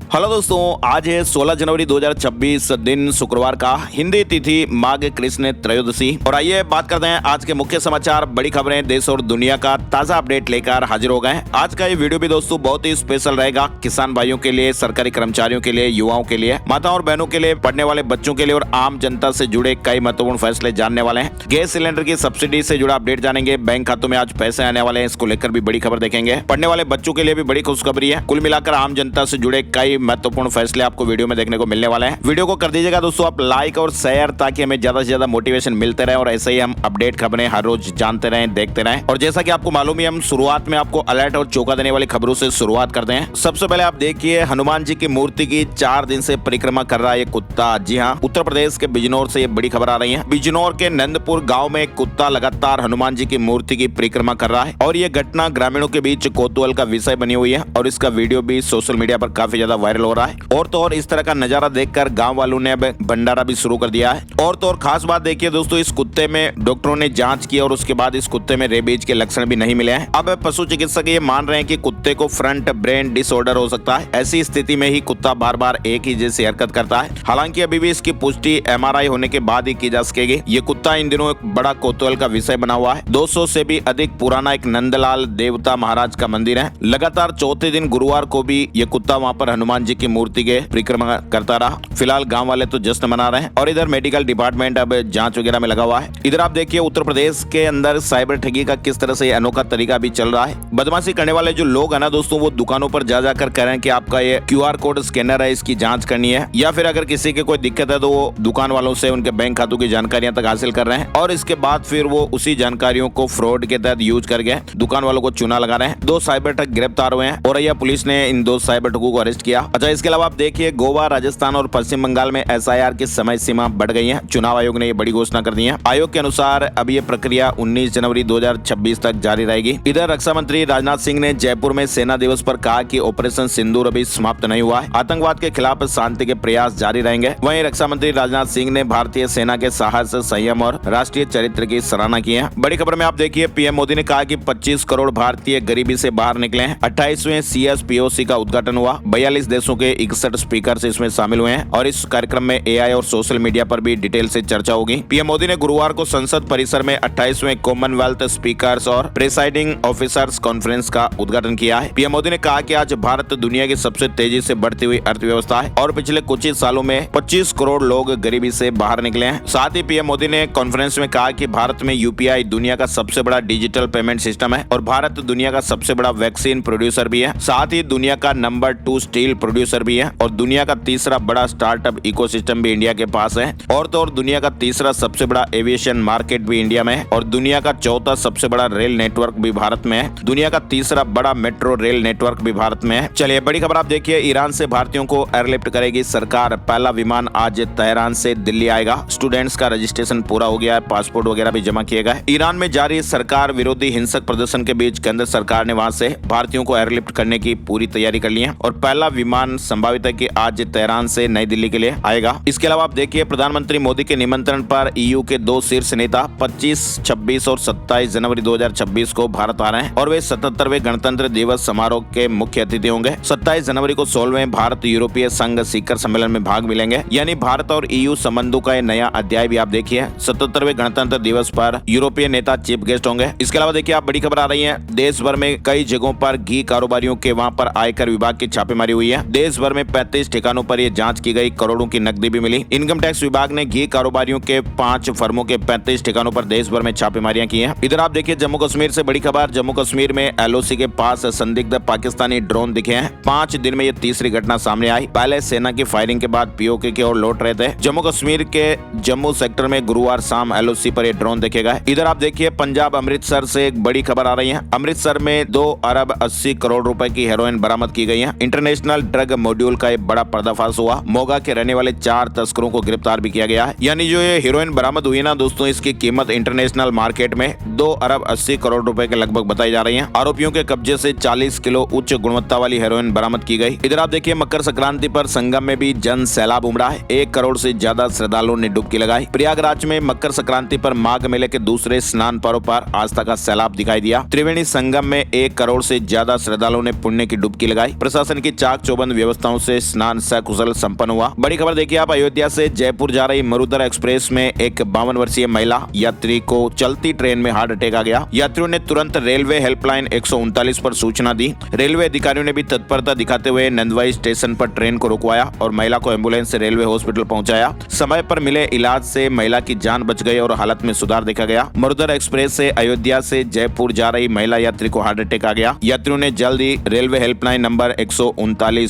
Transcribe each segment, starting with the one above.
Hello दोस्तों, आज है 16 जनवरी 2026 दिन शुक्रवार का, हिंदी तिथि माघ कृष्ण त्रयोदशी। और आइए बात करते हैं आज के मुख्य समाचार, बड़ी खबरें देश और दुनिया का ताजा अपडेट लेकर हाजिर हो गए हैं। आज का ये वीडियो भी दोस्तों बहुत ही स्पेशल रहेगा, किसान भाइयों के लिए, सरकारी कर्मचारियों के लिए, युवाओं के लिए, माताओं और बहनों के लिए, पढ़ने वाले बच्चों के लिए और आम जनता से जुड़े कई महत्वपूर्ण फैसले जानने वाले हैं। गैस सिलेंडर की सब्सिडी से जुड़ा अपडेट जानेंगे, बैंक खातों में आज पैसे आने वाले हैं, इसको लेकर भी बड़ी खबर देखेंगे। पढ़ने वाले बच्चों के लिए भी बड़ी खुशखबरी है। कुल मिलाकर आम जनता से जुड़े कई महत्वपूर्ण फैसले आपको वीडियो में देखने को मिलने वाले हैं। वीडियो को कर दीजिएगा दोस्तों आप लाइक और शेयर, ताकि हमें ज्यादा से ज्यादा मोटिवेशन मिलते रहे और ऐसे ही हम अपडेट खबरें हर रोज जानते रहें, देखते रहें। और जैसा कि आपको मालूम है, हम शुरुआत में आपको अलर्ट और चौंका देने वाली खबरों से शुरुआत करते हैं। सबसे पहले आप देखिए, हनुमान जी की मूर्ति की 4 दिन से परिक्रमा कर रहा है ये कुत्ता। जी हाँ, उत्तर प्रदेश के बिजनौर से ये बड़ी खबर आ रही है। बिजनौर के नंदपुर गाँव में एक कुत्ता लगातार हनुमान जी की मूर्ति की परिक्रमा कर रहा है और ये घटना ग्रामीणों के बीच कौतूहल का विषय बनी हुई है और इसका वीडियो भी सोशल मीडिया पर काफी ज्यादा वायरल हो रहा है। और तो और इस तरह का नजारा देखकर गांव वालों ने अब भंडारा भी शुरू कर दिया है। और तो और खास बात देखिए दोस्तों, इस कुत्ते में डॉक्टरों ने जांच की और उसके बाद इस कुत्ते में रेबीज के लक्षण भी नहीं मिले हैं। अब पशु चिकित्सक ये मान रहे हैं कि कुत्ते को फ्रंट ब्रेन डिसऑर्डर हो सकता है। ऐसी स्थिति में ही कुत्ता बार बार एक ही जैसी हरकत करता है। हालांकि अभी भी इसकी पुष्टि MRI होने के बाद ही की जा सकेगी। ये कुत्ता इन दिनों एक बड़ा कौतूहल का विषय बना हुआ है। 200 से भी अधिक पुराना एक नंदलाल देवता महाराज का मंदिर है। लगातार चौथे दिन गुरुवार को भी ये कुत्ता वहाँ पर हनुमान जी की मूर्ति के परिक्रमा करता रहा। फिलहाल गांव वाले तो जश्न मना रहे हैं और इधर मेडिकल डिपार्टमेंट अब जांच वगैरह में लगा हुआ है। इधर आप देखिए, उत्तर प्रदेश के अंदर साइबर ठगी का किस तरह से अनोखा तरीका भी चल रहा है। बदमाशी करने वाले जो लोग है ना दोस्तों, वो दुकानों पर जा जाकर कह रहे हैं कि आपका ये QR कोड स्कैनर है, इसकी जांच करनी है। या फिर अगर किसी के कोई दिक्कत है तो वो दुकान वालों से उनके बैंक खातों की जानकारियां तक हासिल कर रहे हैं और इसके बाद फिर वो उसी जानकारियों को फ्रॉड के तहत यूज करके दुकान वालों को चूना लगा रहे हैं। 2 साइबर ठग गिरफ्तार हुए हैं और पुलिस ने इन 2 साइबर ठगों को अरेस्ट किया। अच्छा, इसके अलावा आप देखिए, गोवा, राजस्थान और पश्चिम बंगाल में SIR की समय सीमा बढ़ गई है। चुनाव आयोग ने ये बड़ी घोषणा कर दी है। आयोग के अनुसार अब ये प्रक्रिया 19 जनवरी 2026 तक जारी रहेगी। इधर रक्षा मंत्री राजनाथ सिंह ने जयपुर में सेना दिवस पर कहा कि ऑपरेशन सिंदूर अभी समाप्त नहीं हुआ है। आतंकवाद के खिलाफ शांति के प्रयास जारी रहेंगे। वहीं रक्षा मंत्री राजनाथ सिंह ने भारतीय सेना के साहस, संयम और राष्ट्रीय चरित्र की सराहना की है। बड़ी खबर में आप देखिए, PM मोदी ने कहा कि 25 करोड़ भारतीय गरीबी से बाहर निकले हैं। 28वें CSPOC का उद्घाटन हुआ। 42 देशों के 61 स्पीकर इसमें शामिल हुए हैं और इस कार्यक्रम में AI और सोशल मीडिया पर भी डिटेल से चर्चा होगी। PM मोदी ने गुरुवार को संसद परिसर में 28वें कॉमनवेल्थ स्पीकर्स और प्रेसाइडिंग ऑफिसर्स कॉन्फ्रेंस का उद्घाटन किया है। PM मोदी ने कहा कि आज भारत दुनिया की सबसे तेजी से बढ़ती हुई अर्थव्यवस्था है और पिछले कुछ ही सालों में 25 करोड़ लोग गरीबी से बाहर निकले हैं। साथ ही PM मोदी ने कॉन्फ्रेंस में कहा कि भारत में UPI दुनिया का सबसे बड़ा डिजिटल पेमेंट सिस्टम है और भारत दुनिया का सबसे बड़ा वैक्सीन प्रोड्यूसर भी है। साथ ही दुनिया का नंबर 2 स्टील प्रोड्यूसर भी है और दुनिया का तीसरा बड़ा स्टार्टअप इकोसिस्टम भी इंडिया के पास है। और तो और दुनिया का तीसरा सबसे बड़ा एविएशन मार्केट भी इंडिया में है और दुनिया का चौथा सबसे बड़ा रेल नेटवर्क भी भारत में है। दुनिया का तीसरा बड़ा मेट्रो रेल नेटवर्क भी भारत में है। चलिए, बड़ी खबर आप देखिए, ईरान से भारतीयों को एयरलिफ्ट करेगी सरकार। पहला विमान आज तेहरान से दिल्ली आएगा। स्टूडेंट्स का रजिस्ट्रेशन पूरा हो गया है, पासपोर्ट वगैरह भी जमा किए गए। ईरान में जारी सरकार विरोधी हिंसक प्रदर्शन के बीच केंद्र सरकार ने वहां से भारतीयों को एयरलिफ्ट करने की पूरी तैयारी कर ली है और पहला विमान संभावित है कि आज तेहरान से नई दिल्ली के लिए आएगा। इसके अलावा आप देखिए, प्रधानमंत्री मोदी के निमंत्रण पर EU के 2 शीर्ष नेता 25, 26 और 27 जनवरी 2026 को भारत आ रहे हैं और वे 77वें गणतंत्र दिवस समारोह के मुख्य अतिथि होंगे। 27 जनवरी को 16वें भारत यूरोपीय संघ शिखर सम्मेलन में भाग मिलेंगे, यानी भारत और EU संबंधों का नया अध्याय भी आप देखिए। 77वें गणतंत्र दिवस पर यूरोपीय नेता चीफ गेस्ट होंगे। इसके अलावा देखिए, आप बड़ी खबर आ रही है, देश भर में कई जगहों पर घी कारोबारियों के वहां पर आयकर विभाग की छापेमारी हुई है। देश भर में 35 ठिकानों पर यह जांच की गई, करोड़ों की नकदी भी मिली। इनकम टैक्स विभाग ने घी कारोबारियों के 5 फर्मों के 35 ठिकानों पर देश भर में छापेमारियां की हैं। इधर आप देखिए, जम्मू कश्मीर से बड़ी खबर, जम्मू कश्मीर में LOC के पास संदिग्ध पाकिस्तानी ड्रोन दिखे हैं। 5 दिन में ये तीसरी घटना सामने आई। पहले सेना की फायरिंग के बाद POK की ओर लौट रहे थे। जम्मू कश्मीर के जम्मू सेक्टर में गुरुवार शाम LOC पर ये ड्रोन देखे गए। इधर आप देखिए, पंजाब अमृतसर से एक बड़ी खबर आ रही है। अमृतसर में 2 अरब 80 करोड़ रुपए की हेरोइन बरामद की गई है। इंटरनेशनल ड्रग मॉड्यूल का एक बड़ा पर्दाफाश हुआ। मोगा के रहने वाले 4 तस्करों को गिरफ्तार भी किया गया है। यानी जो ये हेरोइन बरामद हुई ना दोस्तों, इसकी कीमत इंटरनेशनल मार्केट में 2 अरब 80 करोड़ रुपए के लगभग बताई जा रही है। आरोपियों के कब्जे से 40 किलो उच्च गुणवत्ता वाली हेरोइन बरामद की गई। इधर आप देखिए, मकर संक्रांति पर संगम में भी जन सैलाब उमड़ा है। 1 करोड़ से ज्यादा श्रद्धालुओं ने डुबकी लगाई। प्रयागराज में मकर संक्रांति पर माघ मेले के दूसरे स्नान पर्व पर आस्था का सैलाब दिखाई दिया। त्रिवेणी संगम में 1 करोड़ से ज्यादा श्रद्धालुओं ने पुण्य की डुबकी लगाई। प्रशासन की चाक चौबंद प्रबंध व्यवस्थाओं से स्नान सकुशल संपन्न हुआ। बड़ी खबर देखिए आप, अयोध्या से जयपुर जा रही मरुधर एक्सप्रेस में एक 52 वर्षीय महिला यात्री को चलती ट्रेन में हार्ट अटैक आ गया। यात्रियों ने तुरंत रेलवे हेल्पलाइन 139 पर सूचना दी। रेलवे अधिकारियों ने भी तत्परता दिखाते हुए नंदवाई स्टेशन पर ट्रेन को रुकवाया और महिला को एम्बुलेंस से रेलवे हॉस्पिटल पहुंचाया। समय पर मिले इलाज से महिला की जान बच गई और हालत में सुधार देखा गया। मरुधर एक्सप्रेस से अयोध्या से जयपुर जा रही महिला यात्री को हार्ट अटैक आ गया। यात्रियों ने जल्द ही रेलवे हेल्पलाइन नंबर 139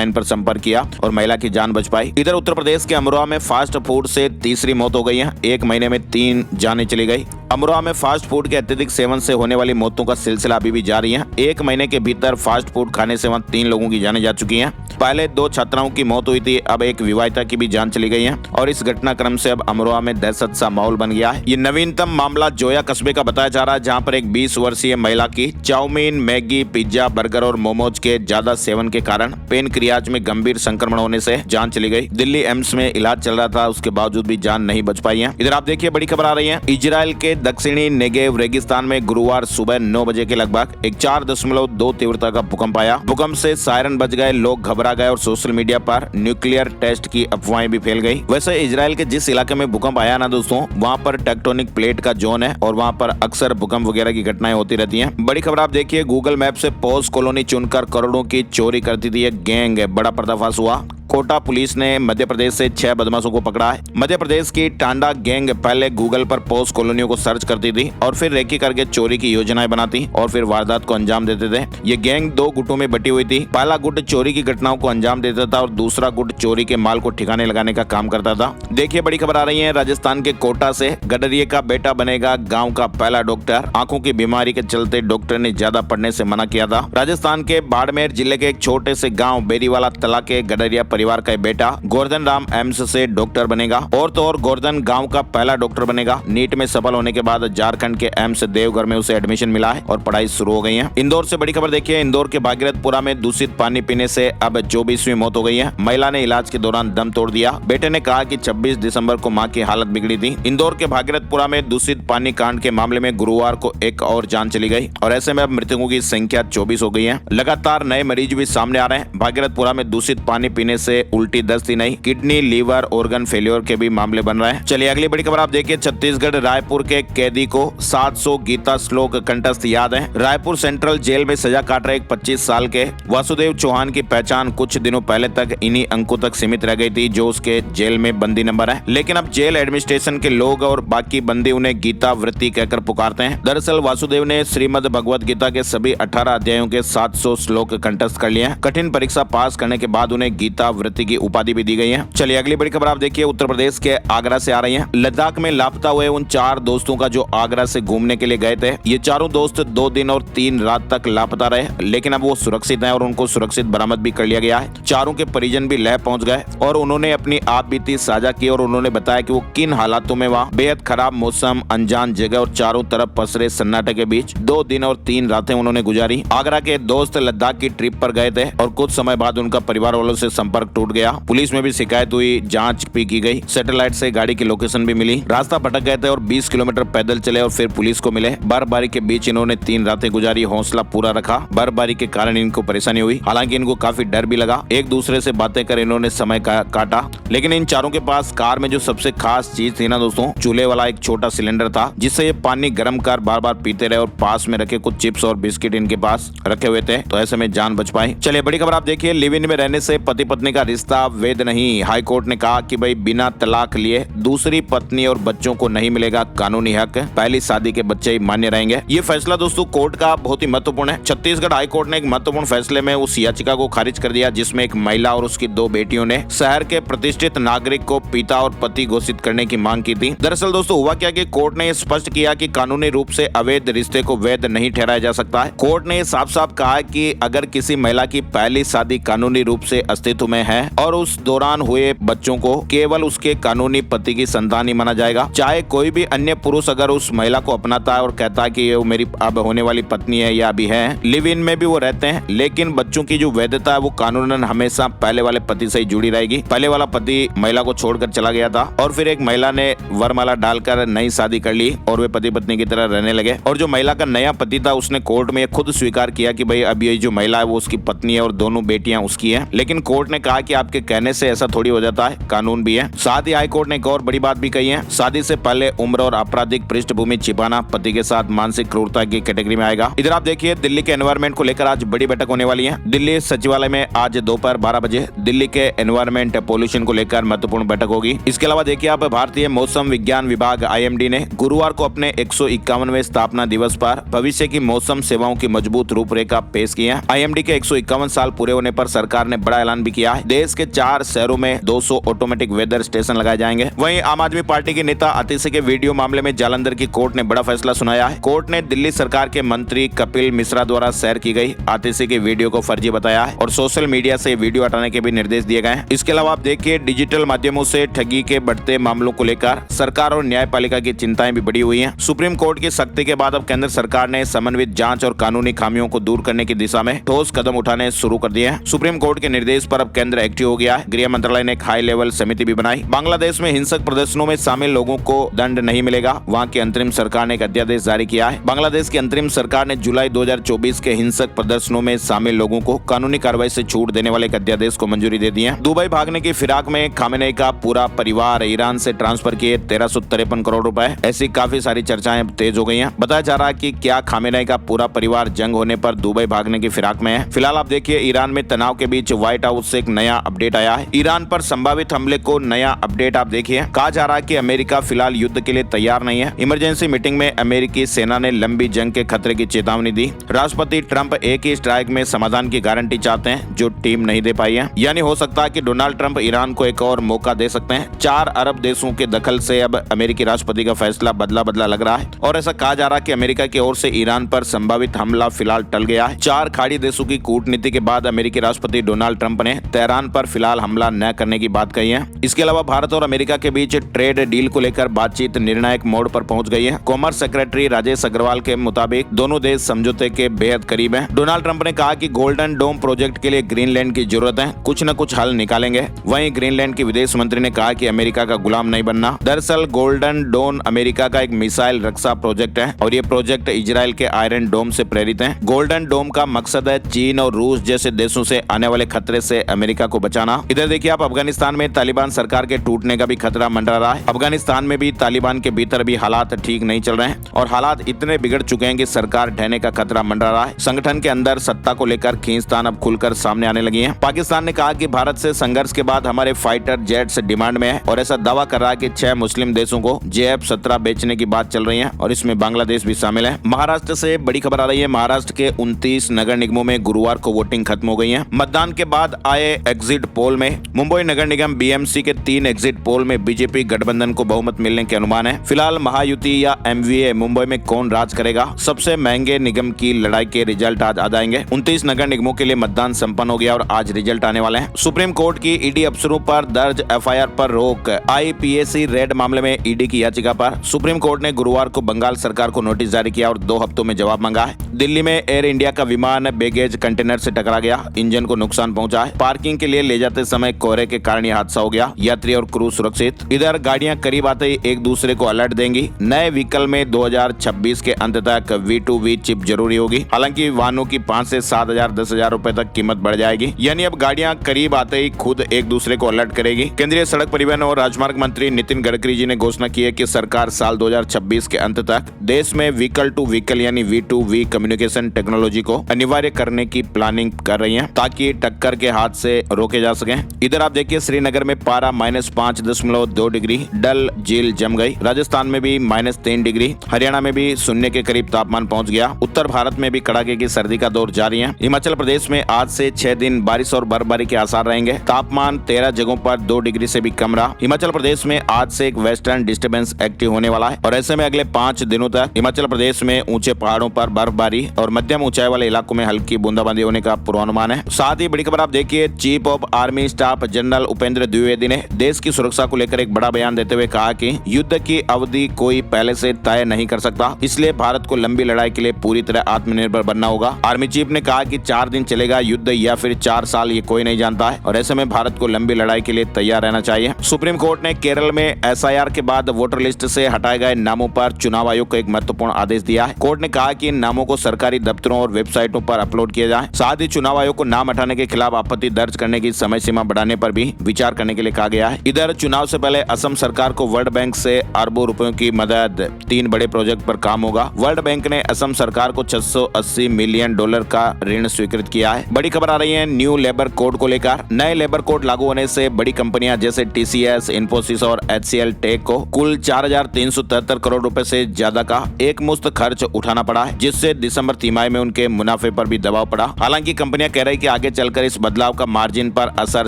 पर संपर्क किया और महिला की जान बच पाई। इधर उत्तर प्रदेश के अमरोहा में फास्ट फूड से तीसरी मौत हो गई है। एक महीने में 3 जानें चली गई। अमरोहा में फास्ट फूड के अत्यधिक सेवन से होने वाली मौतों का सिलसिला अभी भी जारी है। एक महीने के भीतर फास्ट फूड खाने से वहां 3 लोगों की जानें जा चुकी हैं। पहले 2 छात्राओं की मौत हुई थी, अब एक विवाहिता की भी जान चली गई है और इस घटनाक्रम से अब अमरोहा में दहशत सा माहौल बन गया है। ये नवीनतम मामला जोया कस्बे का बताया जा रहा है, जहां पर एक 20 वर्षीय महिला की चाउमीन, मैगी, पिज्जा, बर्गर और मोमोज के ज्यादा सेवन के कारण पेनक्रियाज में गंभीर संक्रमण होने से जान चली गई। दिल्ली एम्स में इलाज चल रहा था, उसके बावजूद भी जान नहीं बच पाई है। इधर आप देखिए बड़ी खबर आ रही है, इजराइल के दक्षिणी नेगेव रेगिस्तान में गुरुवार सुबह 9 बजे के लगभग एक 4.2 तीव्रता का भूकंप आया। भूकंप से सायरन बज गए, लोग घबरा गए और सोशल मीडिया पर न्यूक्लियर टेस्ट की अफवाहें भी फैल गई। वैसे इजराइल के जिस इलाके में भूकंप आया ना दोस्तों, वहाँ पर टेक्टोनिक प्लेट का जोन है और वहाँ पर अक्सर भूकंप वगैरह की घटनाएं होती रहती हैं। बड़ी खबर आप देखिए, गूगल मैप से पॉज कॉलोनी चुनकर करोड़ों की चोरी करती थी एक गैंग, बड़ा पर्दाफाश हुआ। कोटा पुलिस ने मध्य प्रदेश से 6 बदमाशों को पकड़ा है। मध्य प्रदेश की टांडा गैंग पहले गूगल पर पोस्ट कॉलोनियों को सर्च करती थी और फिर रेकी करके चोरी की योजनाएं बनाती और फिर वारदात को अंजाम देते थे। ये गैंग 2 गुटों में बटी हुई थी। पहला गुट चोरी की घटनाओं को अंजाम देता था और दूसरा गुट चोरी के माल को ठिकाने लगाने का काम करता था। देखिए बड़ी खबर आ रही है, राजस्थान के कोटा से गडरिये का बेटा बनेगा गाँव का पहला डॉक्टर। आंखों की बीमारी के चलते डॉक्टर ने ज्यादा पढ़ने से मना किया था। राजस्थान के बाड़मेर जिले के एक छोटे से गाँव बेरीवाला तला के गडरिया परिवार का बेटा गोवर्धन राम एम्स से डॉक्टर बनेगा और तो और गोवर्धन गांव का पहला डॉक्टर बनेगा। नीट में सफल होने के बाद झारखंड के एम्स देवघर में उसे एडमिशन मिला है और पढ़ाई शुरू हो गई है। इंदौर से बड़ी खबर देखिए, इंदौर के भागीरथपुरा में दूषित पानी पीने से अब 24वीं मौत हो गई है। महिला ने इलाज के दौरान दम तोड़ दिया। बेटे ने कहा कि 26 दिसंबर को मां की हालत बिगड़ी थी। इंदौर के भागीरथपुरा में दूषित पानी कांड के मामले में गुरुवार को एक और जान चली गई और ऐसे में अब मृतकों की संख्या 24 हो गई है। लगातार नए मरीज भी सामने आ रहे हैं। भागीरथपुरा में दूषित पानी पीने से उल्टी दस्त ही नहीं, किडनी, लीवर, ऑर्गन फेलियर के भी मामले बन रहे हैं। चलिए अगली बड़ी खबर आप देखिए, छत्तीसगढ़ रायपुर के कैदी को 700 गीता श्लोक कंठस्थ याद है। रायपुर सेंट्रल जेल में सजा काट रहे एक 25 साल के वासुदेव चौहान की पहचान कुछ दिनों पहले तक इन्हीं अंकों तक सीमित रह गई थी जो उसके जेल में बंदी नंबर है। लेकिन अब जेल एडमिनिस्ट्रेशन के लोग और बाकी बंदी उन्हें गीता वृत्ति कहकर पुकारते हैं। दरअसल वासुदेव ने श्रीमद भगवत गीता के सभी 18 अध्यायों के 700 श्लोक कंठस्थ कर लिए हैं। कठिन परीक्षा पास करने के बाद उन्हें गीता वृत्ति की उपाधि भी दी गई है। चलिए अगली बड़ी खबर आप देखिए, उत्तर प्रदेश के आगरा से आ रही है। लद्दाख में लापता हुए उन 4 दोस्तों का जो आगरा से घूमने के लिए गए थे, ये चारों दोस्त 2 दिन और 3 रात तक लापता रहे, लेकिन अब वो सुरक्षित हैं और उनको सुरक्षित बरामद भी कर लिया गया है। चारों के परिजन भी लेह पहुंच गए और उन्होंने अपनी आप बीती साझा की और उन्होंने बताया कि वो किन हालातों में वहाँ बेहद खराब मौसम, अनजान जगह और चारों तरफ पसरे सन्नाटे के बीच 2 दिन और 3 रातें उन्होंने गुजारी। आगरा के दोस्त लद्दाख की ट्रिप पर गए थे और कुछ समय बाद उनका परिवार वालों से संपर्क टूट गया। पुलिस में भी शिकायत हुई, जांच भी की गई, सैटेलाइट से गाड़ी की लोकेशन भी मिली। रास्ता भटक गए थे और 20 किलोमीटर पैदल चले और फिर पुलिस को मिले। बर्फबारी के बीच इन्होंने 3 रातें गुजारी, हौसला पूरा रखा। बर्फबारी के कारण इनको परेशानी हुई, हालांकि इनको काफी डर भी लगा। एक दूसरे से बातें कर इन्होंने समय काटा। लेकिन इन चारों के पास कार में जो सबसे खास चीज थी ना दोस्तों, चूल्हे वाला एक छोटा सिलेंडर था जिससे ये पानी गर्म कर बार बार पीते रहे और पास में रखे कुछ चिप्स और बिस्किट इनके पास रखे हुए थे, तो ऐसे में जान बच पाई। चलिए बड़ी खबर आप देखिए, लिव इन में रहने से पति पत्नी का रिश्ता वैध नहीं। हाई कोर्ट ने कहा कि भाई बिना तलाक लिए दूसरी पत्नी और बच्चों को नहीं मिलेगा कानूनी हक, पहली शादी के बच्चे ही मान्य रहेंगे। ये फैसला दोस्तों कोर्ट का बहुत ही महत्वपूर्ण है। छत्तीसगढ़ हाई कोर्ट ने एक महत्वपूर्ण फैसले में उस याचिका को खारिज कर दिया जिसमें एक महिला और उसकी 2 बेटियों ने शहर के प्रतिष्ठित नागरिक को पिता और पति घोषित करने की मांग की थी। दरअसल दोस्तों हुआ क्या कि कोर्ट ने स्पष्ट किया कि कानूनी रूप से अवैध रिश्ते को वैध नहीं ठहराया जा सकता है। कोर्ट ने साफ साफ कहा कि अगर किसी महिला की पहली शादी कानूनी रूप से अस्तित्व में में है और उस दौरान हुए बच्चों को केवल उसके कानूनी पति की संतान ही माना जाएगा। चाहे कोई भी अन्य पुरुष अगर उस महिला को अपनाता है और कहता है कि ये मेरी अब होने वाली पत्नी है या अभी है, लिव इन में भी वो रहते हैं, लेकिन बच्चों की जो वैधता है वो कानूनन हमेशा पहले वाले पति से ही जुड़ी रहेगी। पहले वाला पति महिला को छोड़कर चला गया था और फिर एक महिला ने वरमाला डालकर नई शादी कर ली और वे पति पत्नी की तरह रहने लगे। और जो महिला का नया पति था उसने कोर्ट में खुद स्वीकार किया कि भाई अब ये जो महिला है वो उसकी पत्नी है और दोनों बेटियां उसकी हैं। लेकिन कोर्ट ने कहा कि आपके कहने से ऐसा थोड़ी हो जाता है, कानून भी है। साथ ही हाई कोर्ट ने एक और बड़ी बात भी कही है, शादी से पहले उम्र और आपराधिक पृष्ठभूमि छिपाना पति के साथ मानसिक क्रूरता की कैटेगरी में आएगा। इधर आप देखिए दिल्ली के एनवायरमेंट को लेकर आज बड़ी बैठक होने वाली है। दिल्ली सचिवालय में आज दोपहर 12 बजे दिल्ली के एनवायरमेंट पोल्यूशन को लेकर महत्वपूर्ण बैठक होगी। इसके अलावा देखिए आप भारतीय मौसम विज्ञान विभाग IMD ने गुरुवार को अपने 151वें स्थापना दिवस पर भविष्य की मौसम सेवाओं की मजबूत रूपरेखा पेश की है। IMD के 151 साल पूरे होने पर सरकार ने बड़ा ऐलान भी किया है। देश के 4 शहरों में 200 ऑटोमेटिक वेदर स्टेशन लगाए जाएंगे। वहीं आम आदमी पार्टी के नेता आतिशी के वीडियो मामले में जालंधर की कोर्ट ने बड़ा फैसला सुनाया है। कोर्ट ने दिल्ली सरकार के मंत्री कपिल मिश्रा द्वारा शेयर की गई आतिशी के वीडियो को फर्जी बताया है और सोशल मीडिया से वीडियो हटाने के भी निर्देश दिए गए हैं। इसके अलावा आप देखिए डिजिटल माध्यमों से ठगी के बढ़ते मामलों को लेकर सरकार और न्यायपालिका की चिंताएं भी बढ़ी हुई हैं। सुप्रीम कोर्ट की सख्ती के बाद अब केंद्र सरकार ने समन्वित जांच और कानूनी खामियों को दूर करने की दिशा में ठोस कदम उठाने शुरू कर दिए हैं। सुप्रीम कोर्ट के निर्देश पर अब केंद्र एक्टिव हो गया है। गृह मंत्रालय ने एक हाई लेवल समिति भी बनाई। बांग्लादेश में हिंसक प्रदर्शनों में शामिल लोगों को दंड नहीं मिलेगा, वहां की अंतरिम सरकार ने एक अध्यादेश जारी किया है। बांग्लादेश की अंतरिम सरकार ने जुलाई 2024 के हिंसक प्रदर्शनों में शामिल लोगों को कानूनी कार्रवाई से छूट देने वाले एक अध्यादेश को मंजूरी दे दी है। दुबई भागने की फिराक में खामेनेई का पूरा परिवार ईरान से ट्रांसफर किए 1353 करोड़ रुपए। ऐसी काफी सारी चर्चाएं तेज हो गई हैं। बताया जा रहा है कि क्या खामेनेई का पूरा परिवार जंग होने पर दुबई भागने की फिराक में है। फिलहाल आप देखिए ईरान में तनाव के बीच व्हाइट हाउस से एक नया अपडेट आया है। ईरान पर संभावित हमले को नया अपडेट आप देखिए। कहा जा रहा है कि अमेरिका फिलहाल युद्ध के लिए तैयार नहीं है। इमरजेंसी मीटिंग में अमेरिकी सेना ने लंबी जंग के खतरे की चेतावनी दी। राष्ट्रपति ट्रंप एक ही स्ट्राइक में समाधान की गारंटी चाहते हैं जो टीम नहीं दे पाई है। यानी हो सकता है कि डोनाल्ड ट्रंप ईरान को एक और मौका दे सकते हैं। 4 अरब देशों के दखल से अब अमेरिकी राष्ट्रपति का फैसला बदला बदला लग रहा है और ऐसा कहा जा रहा है कि अमेरिका की ओर से ईरान पर संभावित हमला फिलहाल टल गया है। 4 खाड़ी देशों की कूटनीति के बाद अमेरिकी राष्ट्रपति डोनाल्ड ट्रंप ने तेहरान पर फिलहाल हमला न करने की बात कही है। इसके अलावा भारत और अमेरिका के बीच ट्रेड डील को लेकर बातचीत निर्णायक मोड़ पर पहुंच गई है। कॉमर्स सेक्रेटरी राजेश अग्रवाल के मुताबिक दोनों देश समझौते के बेहद करीब हैं। डोनाल्ड ट्रंप ने कहा कि गोल्डन डोम प्रोजेक्ट के लिए ग्रीनलैंड की जरूरत है, कुछ न कुछ हल निकालेंगे। वहीं ग्रीनलैंड के विदेश मंत्री ने कहा कि अमेरिका का गुलाम नहीं बनना। दरअसल गोल्डन डोम अमेरिका का एक मिसाइल रक्षा प्रोजेक्ट है और ये प्रोजेक्ट इजराइल के आयरन डोम से प्रेरित है। गोल्डन डोम का मकसद है चीन और रूस जैसे देशों से आने वाले खतरे से अमेरिका को बचाना। इधर देखिए आप अफगानिस्तान में तालिबान सरकार के टूटने का भी खतरा मंडरा रहा है। अफगानिस्तान में भी तालिबान के भीतर भी हालात ठीक नहीं चल रहे हैं और हालात इतने बिगड़ चुके हैं कि सरकार ढहने का खतरा मंडरा रहा है। संगठन के अंदर सत्ता को लेकर खींचतान अब खुलकर सामने आने लगी है। पाकिस्तान ने कहा कि भारत से संघर्ष के बाद हमारे फाइटर जेट्स डिमांड में है और ऐसा दावा कर रहा है कि 6 मुस्लिम देशों को JF-17 बेचने की बात चल रही है और इसमें बांग्लादेश भी शामिल है। महाराष्ट्र से बड़ी खबर आ रही है। महाराष्ट्र के 29 नगर निगमों में गुरुवार को वोटिंग खत्म हो गई है। मतदान के बाद आए एग्जिट पोल में मुंबई नगर निगम BMC के 3 एग्जिट पोल में बीजेपी गठबंधन को बहुमत मिलने के अनुमान है। फिलहाल महायुति या MVA मुंबई में कौन राज करेगा, सबसे महंगे निगम की लड़ाई के रिजल्ट आज आ जाएंगे। 29 नगर निगमों के लिए मतदान संपन्न हो गया और आज रिजल्ट आने वाले हैं। सुप्रीम कोर्ट की ED अफसरों पर दर्ज FIR पर रोक। IPAC रेड मामले में ED की याचिका पर सुप्रीम कोर्ट ने गुरुवार को बंगाल सरकार को नोटिस जारी किया और 2 हफ्तों में जवाब मांगा है। दिल्ली में एयर इंडिया का विमान बैगेज कंटेनर से टकरा गया, इंजन को नुकसान पहुंचा है। पार्किंग के लिए ले जाते समय कोहरे के कारण यह हादसा हो गया। यात्री और क्रू सुरक्षित। इधर गाड़ियां करीब आते ही एक दूसरे को अलर्ट देंगी। नए व्हीकल में 2026 के अंत तक V2V चिप जरूरी होगी। हालांकि वाहनों की 5 से 7,000 10,000 रुपए तक कीमत बढ़ जाएगी। यानी अब गाड़ियां करीब आते ही खुद एक दूसरे को अलर्ट करेगी। केंद्रीय सड़क परिवहन और राजमार्ग मंत्री नितिन गडकरी जी ने घोषणा की है कि सरकार साल 2026 के अंत तक देश में व्हीकल टू व्हीकल यानी V2V कम्युनिकेशन टेक्नोलॉजी को अनिवार्य करने की प्लानिंग कर रही है ताकि टक्कर के हाथ से रोके जा सके। इधर आप देखिए श्रीनगर में पारा -5.2 डिग्री, डल झील जम गई। राजस्थान में भी -3 डिग्री, हरियाणा में भी शून्य के करीब तापमान पहुंच गया। उत्तर भारत में भी कड़ाके की सर्दी का दौर जारी है। हिमाचल प्रदेश में आज से 6 दिन बारिश और बर्फबारी के आसार रहेंगे। तापमान 13 जगहों पर 2 डिग्री से भी कम रहा। हिमाचल प्रदेश में आज से एक वेस्टर्न डिस्टर्बेंस एक्टिव होने वाला है और ऐसे में अगले 5 दिनों तक हिमाचल प्रदेश में ऊंचे पहाड़ों पर बर्फबारी और मध्यम ऊंचाई वाले इलाकों में हल्की बूंदाबांदी होने का पूर्वानुमान है। साथ ही बड़ी खबर आप देखिए, chief of army staff general Upendra Dwivedi ने देश की सुरक्षा को लेकर एक बड़ा बयान देते हुए कहा कि युद्ध की अवधि कोई पहले से तय नहीं कर सकता, इसलिए भारत को लंबी लड़ाई के लिए पूरी तरह आत्मनिर्भर बनना होगा। आर्मी चीफ ने कहा कि 4 दिन चलेगा युद्ध या फिर 4 साल, ये कोई नहीं जानता है, और ऐसे में भारत को लंबी लड़ाई के लिए तैयार रहना चाहिए। सुप्रीम कोर्ट ने केरल में SIR के बाद वोटर लिस्ट से हटाए गए नामों पर चुनाव आयोग को एक महत्वपूर्ण आदेश दिया है। कोर्ट ने कहा कि इन नामों को सरकारी दफ्तरों और वेबसाइटों पर अपलोड किया जाए। साथ ही चुनाव आयोग को नाम हटाने के खिलाफ आपत्ति दर्ज करने की समय सीमा बढ़ाने पर भी विचार करने के लिए कहा गया है। इधर चुनाव से पहले असम सरकार को वर्ल्ड बैंक से अरबों रुपयों की मदद, 3 बड़े प्रोजेक्ट पर काम होगा। वर्ल्ड बैंक ने असम सरकार को $680 मिलियन का ऋण स्वीकृत किया है। बड़ी खबर आ रही है न्यू लेबर कोड को लेकर। नए लेबर कोड लागू होने से बड़ी कंपनियां जैसे TCS, इन्फोसिस और HCL टेक को कुल 4,373 करोड़ रुपए से ज्यादा का एक मुश्त खर्च उठाना पड़ा है, जिससे दिसंबर तिमाही में उनके मुनाफे पर भी दबाव पड़ा। हालांकि कंपनियां कह रही कि आगे चलकर इस बदलाव का मार्जिन पर असर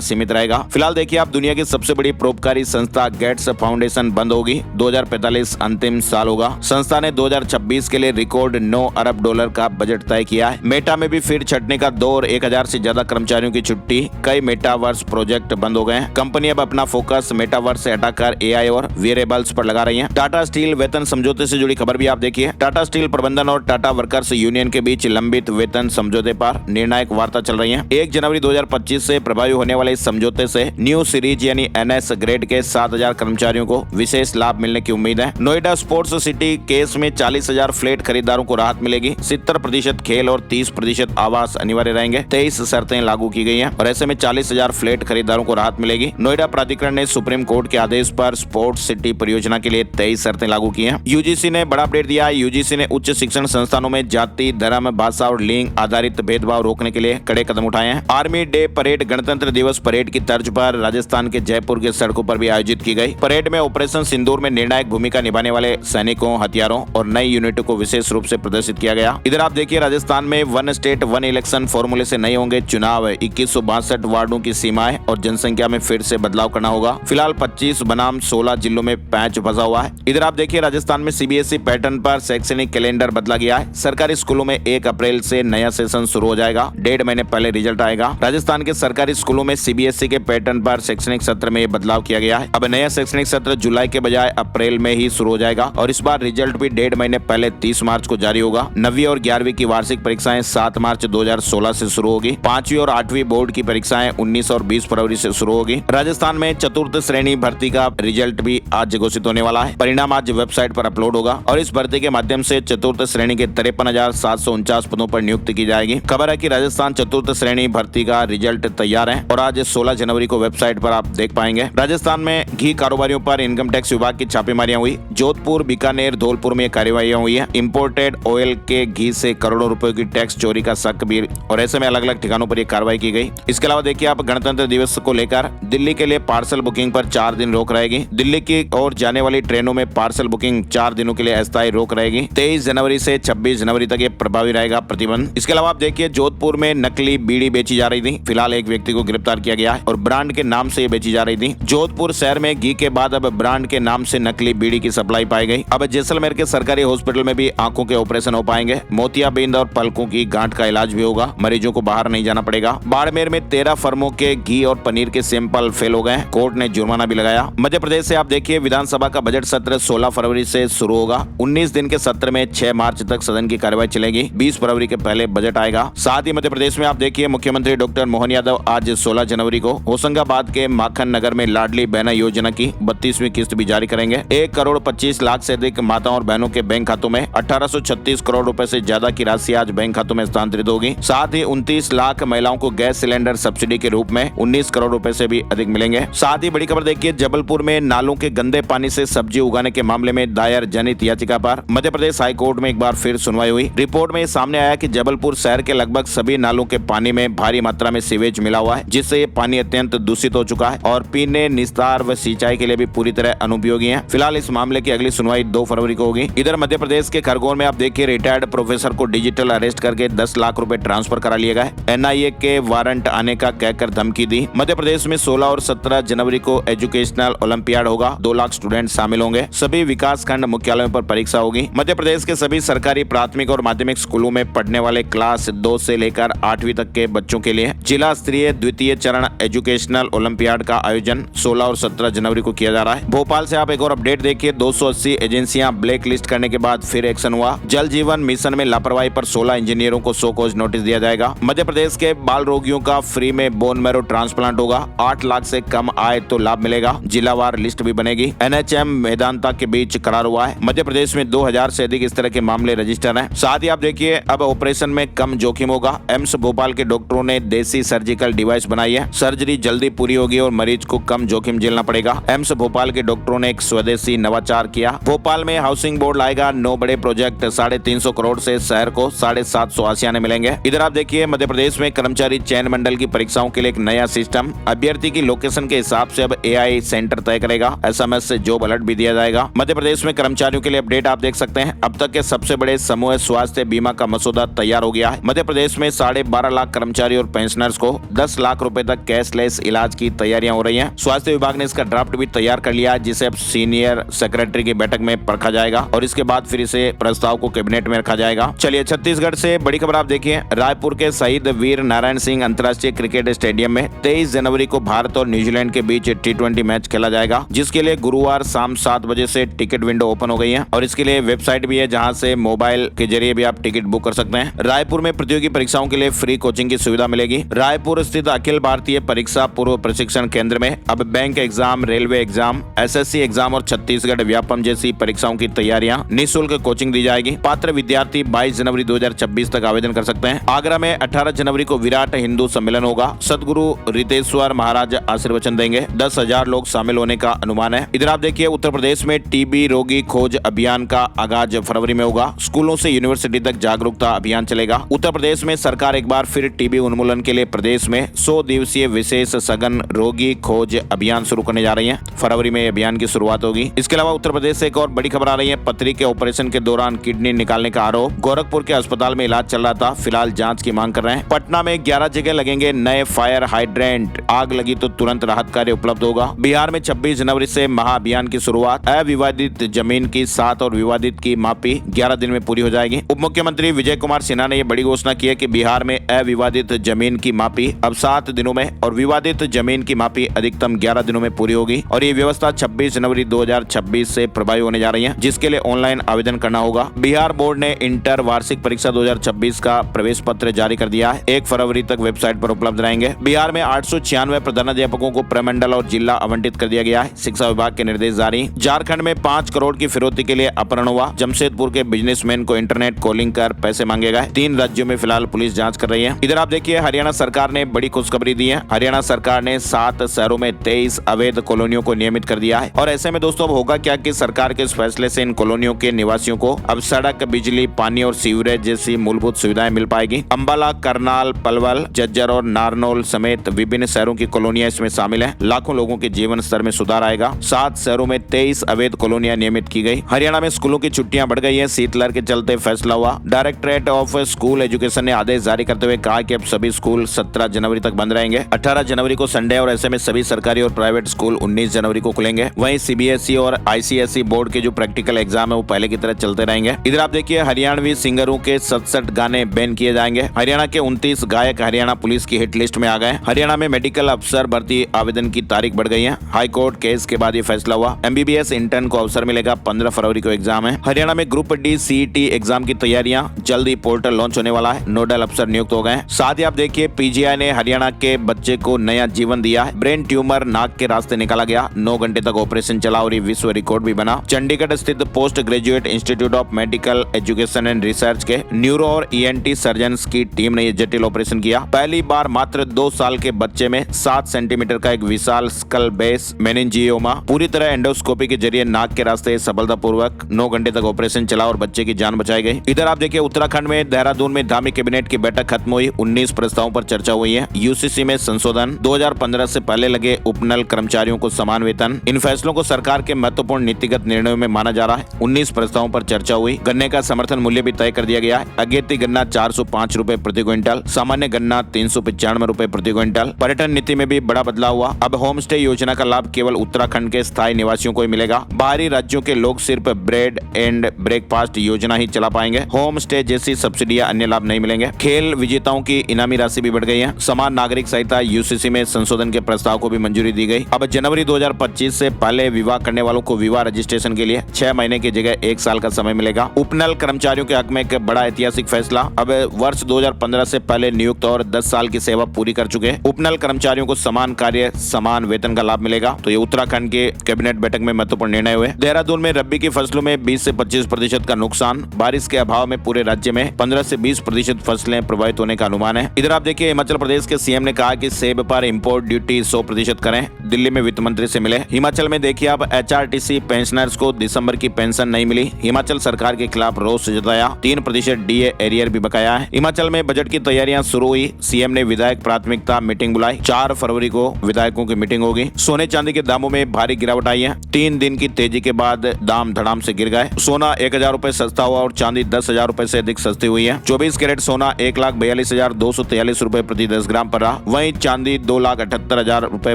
सीमित रहेगा। फिलहाल देखिए आप, दुनिया की सबसे बड़ी परोपकारी संस्था गेट्स फाउंडेशन बंद होगी। 2045 अंतिम साल होगा। संस्था ने 2026 के लिए रिकॉर्ड $9 अरब का बजट तय किया है। मेटा में भी फिर छटने का दौर, 1000 से ज्यादा कर्मचारियों की छुट्टी, कई मेटावर्स प्रोजेक्ट बंद हो गए हैं। कंपनी अब अपना फोकस मेटावर्स से हटाकर AI और वेरिएबल्स पर लगा रही है। टाटा स्टील वेतन समझौते से जुड़ी खबर भी आप देखिए। टाटा स्टील प्रबंधन और टाटा वर्कर्स यूनियन के बीच लंबित वेतन समझौते पर निर्णायक वार्ता चल रही है। 1 जनवरी 2025 से प्रभावी होने वाले इस समझौते से न्यू सीरीज यानी NS ग्रेड के 7,000 कर्मचारियों को विशेष लाभ मिलने की उम्मीद है। नोएडा स्पोर्ट्स सिटी केस में 40,000 फ्लैट खरीदारों को राहत मिलेगी। 70% खेल और 30% आवास अनिवार्य रहेंगे। 23 शर्तें लागू की गई हैं और ऐसे में 40,000 फ्लैट खरीदारों को राहत मिलेगी। नोएडा प्राधिकरण ने सुप्रीम कोर्ट के आदेश पर स्पोर्ट्स सिटी परियोजना के लिए 23 शर्तें लागू की हैं। UGC ने बड़ा अपडेट दिया है। UGC ने उच्च शिक्षण संस्थानों में जाति, धर्म, भाषा और लिंग आधारित भेदभाव रोकने के लिए कड़े कदम उठाए हैं। आर्मी डे परेड गणतंत्र दिवस परेड की तर्ज पर राजस्थान के जयपुर के सड़कों पर भी आयोजित की गई। परेड में ऑपरेशन सिंदूर में निर्णायक भूमिका निभाने वाले सैनिकों, हथियारों और नई यूनिटों को विशेष रूप से प्रदर्शित किया गया। इधर आप देखिए, राजस्थान में 1 स्टेट 1 इलेक्शन फॉर्मूले से नहीं होंगे चुनाव। 2162 वार्डों की सीमाएं और जनसंख्या में फिर से बदलाव करना होगा। फिलहाल 25 बनाम 16 जिलों में पैच फंसा हुआ है। इधर आप देखिए, राजस्थान में CBSE पैटर्न पर शैक्षणिक कैलेंडर बदला गया है। सरकारी स्कूलों में 1 अप्रैल से नया सेशन शुरू हो जाएगा। 1.5 महीने पहले रिजल्ट आएगा। राजस्थान के सरकारी स्कूलों में CBSE के पैटर्न पर शैक्षणिक सत्र में बदलाव किया गया है। अब नया शैक्षणिक सत्र जुलाई के बजाय अप्रैल में ही शुरू हो जाएगा और इस बार रिजल्ट भी 1.5 महीने पहले 30 मार्च को जारी होगा। 9वीं और 11वीं की वार्षिक परीक्षाएं 7 मार्च 2016 से शुरू होगी। 5वीं और 8वीं बोर्ड की परीक्षाएं 19 और 20 फरवरी से शुरू होगी। राजस्थान में चतुर्थ श्रेणी भर्ती का रिजल्ट भी आज घोषित होने वाला है। परिणाम आज वेबसाइट पर अपलोड होगा और इस भर्ती के माध्यम से चतुर्थ श्रेणी के 53,749 पदों पर नियुक्ति की जाएगी। खबर है कि राजस्थान चतुर्थ श्रेणी भर्ती का रिजल्ट तैयार है और आज 16 जनवरी को वेबसाइट पर आप देख पाएंगे। राजस्थान में घी कारोबारियों पर इनकम टैक्स विभाग की छापेमारियां हुई। जोधपुर, बीकानेर, धौलपुर में कार्रवाइयां हुई है। इंपोर्टेड ऑयल के घी से करोड़ों रुपए की टैक्स चोरी का शक भी, और ऐसे में अलग अलग ठिकानों पर यह कार्रवाई की गई। इसके अलावा देखिए आप, गणतंत्र दिवस को लेकर दिल्ली के लिए पार्सल बुकिंग पर 4 दिन रोक रहेगी। दिल्ली की ओर जाने वाली ट्रेनों में पार्सल बुकिंग 4 दिनों के लिए अस्थायी रोक रहेगी। 23 जनवरी से 26 जनवरी तक ये प्रभावी रहेगा प्रतिबंध। इसके अलावा आप देखिए, जोधपुर में नकली बीड़ी बेची जा रही थी। फिलहाल एक व्यक्ति को गिरफ्तार किया गया है और ब्रांड के नाम से ये बेची जा रही थी। जोधपुर शहर में घी के बाद अब ब्रांड के नाम से नकली बीड़ी की सप्लाई पाई गई। अब जैसलमेर के सरकारी हॉस्पिटल में भी आंखों के ऑपरेशन हो पाएंगे। मोतियाबिंद और पलकों की गांठ का इलाज भी होगा। मरीजों को बाहर नहीं जाना पड़ेगा। बाड़मेर में 13 फर्मों के घी और पनीर के सैंपल फेल हो गए। कोर्ट ने जुर्माना भी लगाया। मध्य प्रदेश से आप देखिए, विधानसभा का बजट सत्र 16 फरवरी से शुरू होगा। 19 दिन के सत्र में 6 मार्च तक सदन की कार्यवाही चलेगी। 20 फरवरी के पहले बजट आएगा। साथ ही मध्य प्रदेश में आप देखिए, मुख्यमंत्री डॉक्टर मोहन यादव आज 16 जनवरी को होशंगाबाद के माखन नगर में लाडली बहना योजना की 32वीं किस्त भी जारी करेंगे। 1 करोड़ 25 लाख से अधिक माताओं और बहनों के बैंक खातों में 1836 करोड़ रुपए से ज्यादा की राशि आज बैंक खातों में स्थानांतरित होगी। साथ ही 29 लाख महिलाओं को गैस सिलेंडर सब्सिडी के रूप में 19 करोड़ रुपए से भी अधिक मिलेंगे। साथ ही बड़ी खबर देखिए, जबलपुर में नालों के गंदे पानी से सब्जी उगाने के मामले में दायर जनहित याचिका पर मध्य प्रदेश हाई कोर्ट में एक बार फिर सुनवाई हुई। रिपोर्ट में सामने आया कि जबलपुर शहर के लगभग सभी नालों के पानी में भारी मात्रा में सीवेज मिला हुआ है, जिससे ये पानी अत्यंत दूषित हो चुका है और पीने, निस्तार व सिंचाई के लिए भी पूरी तरह अनुपयोगी है। फिलहाल इस मामले की अगली सुनवाई 2 फरवरी को होगी। इधर मध्य प्रदेश के खरगोन में आप देखिए, रिटायर्ड प्रोफेसर को डिजिटल अरेस्ट करके 10 लाख रुपए ट्रांसफर करा लिया गया। NIA के वारंट आने का कहकर धमकी दी। मध्य प्रदेश में 16 और 17 जनवरी को एजुकेशनल ओलंपियाड होगा। 2 लाख स्टूडेंट शामिल होंगे। सभी विकास खंड मुख्यालयों पर परीक्षा होगी। मध्य प्रदेश के सभी सरकारी प्राथमिक और माध्यमिक स्कूलों में पढ़ने वाले क्लास 2 से लेकर 8वीं तक के बच्चों के लिए जिला स्थित स्तरीय द्वितीय चरण एजुकेशनल ओलंपियाड का आयोजन 16 और 17 जनवरी को किया जा रहा है। भोपाल से आप एक और अपडेट देखिए, 280 एजेंसियां ब्लैक लिस्ट करने के बाद फिर एक्शन हुआ। जल जीवन मिशन में लापरवाही पर 16 इंजीनियरों को सो कॉज नोटिस दिया जाएगा। मध्य प्रदेश के बाल रोगियों का फ्री में बोन मैरो ट्रांसप्लांट होगा। 8 लाख से कम आए तो लाभ मिलेगा। जिलावार लिस्ट भी बनेगी। NHM मेदांता के बीच करार हुआ है। मध्य प्रदेश में 2000 से अधिक इस तरह के मामले रजिस्टर हैं। साथ ही आप देखिए, अब ऑपरेशन में कम जोखिम होगा। एम्स भोपाल के डॉक्टरों ने देसी सर्जिकल डिवाइस बनाई है। सर्जरी जल्दी पूरी होगी और मरीज को कम जोखिम झेलना पड़ेगा। एम्स भोपाल के डॉक्टरों ने एक स्वदेशी नवाचार किया। भोपाल में हाउसिंग बोर्ड लाएगा 9 बड़े प्रोजेक्ट। 350 करोड़ से शहर को 750 आशियाने मिलेंगे। इधर आप देखिए, मध्य प्रदेश में कर्मचारी चयन मंडल की परीक्षाओं के लिए एक नया सिस्टम। अभ्यर्थी की लोकेशन के हिसाब से अब AI सेंटर तय करेगा। SMS से जॉब अलर्ट भी दिया जाएगा। मध्य प्रदेश में कर्मचारियों के लिए अपडेट आप देख सकते हैं। अब तक के सबसे बड़े समूह स्वास्थ्य बीमा का मसौदा तैयार हो गया है। मध्य प्रदेश में 12.5 लाख कर्मचारी और पेंशनर्स को 10 लाख रुपए तक कैशलेस इलाज की तैयारियां हो रही हैं। स्वास्थ्य विभाग ने इसका ड्राफ्ट भी तैयार कर लिया है, जिसे अब सीनियर सेक्रेटरी की बैठक में परखा जाएगा और इसके बाद फिर इसे प्रस्ताव को कैबिनेट में रखा जाएगा। चलिए, छत्तीसगढ़ से बड़ी खबर आप देखिए। रायपुर के शहीद वीर नारायण सिंह अंतर्राष्ट्रीय क्रिकेट स्टेडियम में 23 जनवरी को भारत और न्यूजीलैंड के बीच T20 मैच खेला जाएगा, जिसके लिए गुरुवार शाम 7 बजे से टिकट विंडो ओपन हो गई है और इसके लिए वेबसाइट भी है, जहां से मोबाइल के जरिए भी आप टिकट बुक कर सकते हैं। रायपुर में प्रतियोगी परीक्षाओं के लिए फ्री कोचिंग की सुविधा मिलेगी। रायपुर स्थित अखिल भारतीय परीक्षा पूर्व प्रशिक्षण केंद्र में अब bank exam, railway exam, SSC exam और छत्तीसगढ़ व्यापम जैसी परीक्षाओं की तैयारियां निःशुल्क कोचिंग दी जाएगी। पात्र विद्यार्थी 22 जनवरी 2026 तक आवेदन कर सकते हैं। आगरा में 18 जनवरी को विराट हिंदू सम्मेलन होगा। सदगुरु रितेश्वर महाराज आशीर्वचन देंगे। 10,000 लोग शामिल होने का अनुमान है। इधर आप देखिए, उत्तर प्रदेश में TB रोगी खोज अभियान का आगाज फरवरी में होगा। स्कूलों से यूनिवर्सिटी तक जागरूकता अभियान चलेगा। उत्तर प्रदेश में सरकार एक बार फिर TB उन्मूलन के लिए प्रदेश में 100 दिवसीय विशेष सघन रोगी खोज अभियान शुरू करने जा रही है। फरवरी में अभियान की शुरुआत होगी। इसके अलावा उत्तर प्रदेश से एक और बड़ी खबर आ रही है। पथरी के ऑपरेशन के दौरान किडनी निकालने का आरोप। गोरखपुर के अस्पताल में इलाज चल रहा था, फिलहाल जांच की मांग कर रहे हैं। पटना में 11 जगह लगेंगे नए फायर हाइड्रेंट। आग लगी तो तुरंत राहत कार्य उपलब्ध होगा। बिहार में 26 जनवरी से महाअभियान की शुरुआत। अविवादित जमीन की 7 और विवादित की मापी 11 दिन में पूरी हो जाएगी। उप मुख्यमंत्री विजय कुमार सिन्हा ने यह बड़ी घोषणा की है कि बिहार में अविवादित जमीन की मापी अब 7 दिनों में और विवादित जमीन की मापी अधिकतम 11 दिनों में पूरी होगी और ये व्यवस्था 26 जनवरी 2026 से प्रभावी होने जा रही है, जिसके लिए ऑनलाइन आवेदन करना होगा। बिहार बोर्ड ने इंटर वार्षिक परीक्षा 2026 का प्रवेश पत्र जारी कर दिया है। 1 फरवरी तक वेबसाइट पर उपलब्ध रहेंगे। बिहार में 896 प्रधानाध्यापकों को प्रमंडल और जिला आवंटित कर दिया गया है। शिक्षा विभाग के निर्देश जारी। झारखंड में 5 करोड़ की फिरौती के लिए अपहरण हुआ। जमशेदपुर के बिजनेसमैन को इंटरनेट कॉलिंग कर पैसे मांगे गए। 3 राज्यों में फिलहाल पुलिस जांच कर रही है। इधर आप देखिए, हरियाणा सरकार ने बड़ी खुशखबरी दी है। हरियाणा सरकार ने 7 शहरों में 23 अवैध कॉलोनियों को नियमित कर दिया है और ऐसे में दोस्तों अब होगा क्या कि सरकार के इस फैसले से इन कॉलोनियों के निवासियों को अब सड़क, बिजली, पानी और सीवरेज जैसी मूलभूत सुविधाएं मिल पाएगी। अंबाला, करनाल, पलवल, जज्जर और नारनौल समेत विभिन्न शहरों की कॉलोनियां इसमें शामिल हैं। लाखों लोगों के जीवन स्तर में सुधार आएगा। 7 शहरों में 23 अवैध कॉलोनियां नियमित की गई। हरियाणा में स्कूलों की छुट्टियां बढ़ गई है। शीतलहर के चलते फैसला हुआ। डायरेक्टरेट ऑफ स्कूल एजुकेशन ने आदेश जारी करते हुए कहा कि अब सभी स्कूल 17 जनवरी तक बंद रहेंगे। 18 जनवरी को संडे और ऐसे में सभी सरकारी और प्राइवेट स्कूल 19 जनवरी को खुलेंगे। वहीं CBSE और ICSE बोर्ड के जो प्रैक्टिकल एग्जाम है वो पहले की तरह चलते रहेंगे। इधर आप देखिए, हरियाणवी सिंगरों के 67 गाने बैन किए जाएंगे। हरियाणा के 29 गायक हरियाणा पुलिस की हिट लिस्ट में आ गए। हरियाणा में मेडिकल अफसर भर्ती आवेदन की तारीख बढ़ गई है। हाई कोर्ट केस के बाद ये फैसला हुआ। MBBS इंटर्न को अवसर मिलेगा। 15 फरवरी को एग्जाम है। हरियाणा में ग्रुप D CET एग्जाम की तैयारियां, जल्द ही पोर्टल लॉन्च होने वाला है। नोडल अफसर नियुक्त हो गए। साथ ही आप देखिए, PGI ने हरियाणा के बच्चे को नया जीवन दिया है। ब्रेन ट्यूमर नाक के रास्ते निकाला गया। 9 घंटे तक ऑपरेशन चला और ये विश्व रिकॉर्ड भी बना। चंडीगढ़ स्थित post graduate institute of medical education and research के न्यूरो और ENT सर्जन्स की टीम ने ये जटिल ऑपरेशन किया। पहली बार मात्र 2 साल के बच्चे में 7 सेंटीमीटर का एक विशाल स्कल बेस मेनिंजियोमा पूरी तरह एंडोस्कोपी के जरिए नाक के रास्ते सफलतापूर्वक 9 घंटे तक ऑपरेशन चला और बच्चे की जान बचाई गई। इधर आप देखिए, उत्तराखंड में देहरादून में धामी कैबिनेट की बैठक खत्म हुई। 19 प्रस्तावों पर चर्चा हुई है। UCC में संशोधन, 2015 से पहले लगे उपनल कर्मचारियों को समान वेतन। इन फैसलों को सरकार के महत्वपूर्ण नीतिगत निर्णयों में माना जा रहा है। 19 प्रस्तावों पर चर्चा हुई। गन्ने का समर्थन मूल्य भी तय कर दिया गया है। अगेती गन्ना 405 रुपए प्रति क्विंटल, सामान्य गन्ना 395 रुपए प्रति क्विंटल। पर्यटन नीति में भी बड़ा बदलाव हुआ। अब होम स्टे योजना का लाभ केवल उत्तराखंड के स्थायी निवासियों को ही मिलेगा। बाहरी राज्यों के लोग सिर्फ ब्रेड एंड ब्रेकफास्ट योजना ही चला पाएंगे। होम स्टे जैसी सब्सिडियां अन्य लाभ नहीं मिलेंगे। खेल विजेताओं की इनामी राशि भी बढ़ गई है। समान नागरिक संहिता यूसीसी में संशोधन के प्रस्ताव को भी मंजूरी दी गई। अब जनवरी 2025 से पहले विवाह करने वालों को विवाह रजिस्ट्रेशन के लिए 6 महीने की जगह 1 साल का समय मिलेगा। उपनल कर्मचारियों के हक में एक बड़ा ऐतिहासिक फैसला। अब वर्ष 2015 से पहले नियुक्त और 10 साल की सेवा पूरी कर चुके उपनल कर्मचारियों को समान कार्य समान वेतन का लाभ मिलेगा। तो ये उत्तराखंड के कैबिनेट बैठक में महत्वपूर्ण निर्णय हुए। देहरादून में रबी की फसलों में 20 से 25% का नुकसान। बारिश के अभाव में पूरे राज्य में 15 से 20% फसलें प्रभावित होने का अनुमान है। इधर आप देखिए, हिमाचल प्रदेश के सीएम ने कहा कि सेब पर इंपोर्ट ड्यूटी 100% करें। दिल्ली में वित्त मंत्री से मिले। हिमाचल में देखिए अब एचआरटीसी पेंशनर्स को दिसंबर की पेंशन नहीं मिली। हिमाचल सरकार के खिलाफ रोष जताया। 3% डीए एरियर भी बकाया है। हिमाचल में बजट की तैयारियां शुरू हुई। सीएम ने विधायक प्राथमिकता मीटिंग बुलाई। 4 फरवरी को विधायकों की मीटिंग होगी। सोने चांदी के दामों में भारी गिरावट आई है। 3 दिन की तेजी के बाद दाम धड़ाम से गिर गए। सोना 1000 रुपए सस्ता हुआ और चांदी 10,000 रुपए से अधिक सस्ती हुई है। 24 कैरेट सोना 1,42,243 रुपए प्रति 10 ग्राम पर रहा। वहीं चांदी 2,78,000 रुपए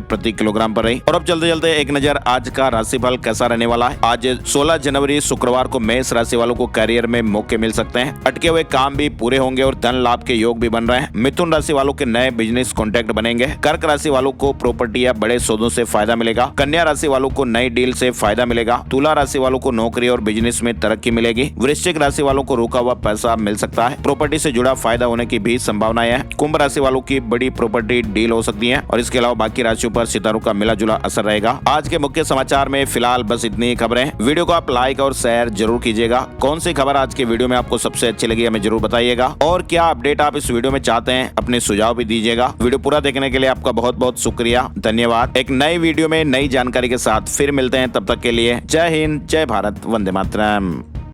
प्रति किलोग्राम पर रही। और अब चलते चलते एक नजर आज का राशिफल कैसा रहने वाला है। आज 16 जनवरी शुक्रवार को मेष राशि वालों को करियर में मौके मिल सकते हैं। अटके हुए काम भी पूरे होंगे और धन लाभ के योग भी बन रहे हैं। मिथुन राशि वालों के नए बिजनेस कॉन्टैक्ट बनेंगे। कर्क राशि वालों को प्रॉपर्टी या बड़े सौदों से फायदा मिलेगा। कन्या राशि वालों को नई डील से फायदा मिलेगा। तुला राशि वालों को नौकरी और बिजनेस में तरक्की मिलेगी। वृश्चिक राशि वालों को रुका हुआ पैसा मिल सकता है। प्रॉपर्टी से जुड़ा फायदा होने की भी संभावनाएं है। कुंभ राशि वालों की बड़ी प्रॉपर्टी डील हो सकती है और इसके अलावा बाकी राशियों पर सितारों का मिला जुला असर रहेगा। आज के मुख्य समाचार में फिलहाल बस इतनी ही खबरें। वीडियो को आप लाइक और शेयर जरूर कीजिएगा। कौन सी खबर आज के वीडियो में आपको सबसे अच्छी लगी हमें जरूर बताइएगा। और क्या अपडेट आप इस वीडियो में चाहते हैं अपने सुझाव भी दीजिएगा। वीडियो पूरा देखने के लिए आपका बहुत बहुत शुक्रिया, धन्यवाद। एक नई वीडियो में नई जानकारी के साथ फिर मिलते हैं। तब तक के लिए जय हिंद, जय भारत, वंदे मातरम।